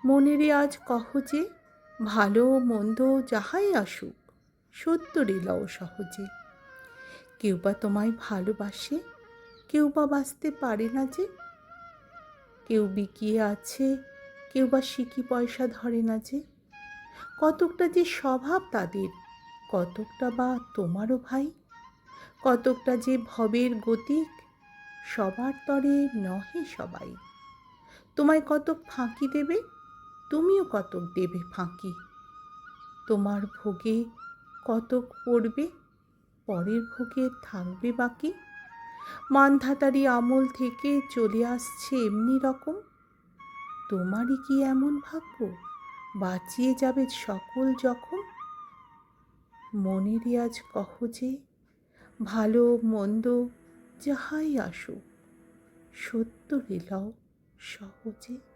মনেরে আজ কহ যে, ভালো মন্দ যাহাই আসুক, সত্য রিলাও সহজে। কেউ বা তোমায় ভালোবাসে, কেউ বা বাসতে পারে না যে। কেউ বিকিয়ে আছে, কেউ বা সিকি পয়সা ধরে না যে। কতকটা যে স্বভাব তাদের, কতকটা বা তোমারও ভাই। কতকটা যে ভবের গতিক, সবার তরে নহে সবাই। তোমায় কতক ফাঁকি দেবে, তুমিও কতক দেবে ফাঁকি। তোমার ভোগে কতক পড়বে, পরের ভোগে থাকবে বাকি। মানধাতারি আমল থেকে চলে আসছে এমনি রকম। তোমারই কি এমন ভাগ্য, বাঁচিয়ে যাবে সকল জখম। মনেরে আজ কহ যে, ভালো মন্দ যাহাই আসুক, সত্য রিলাও সহজে।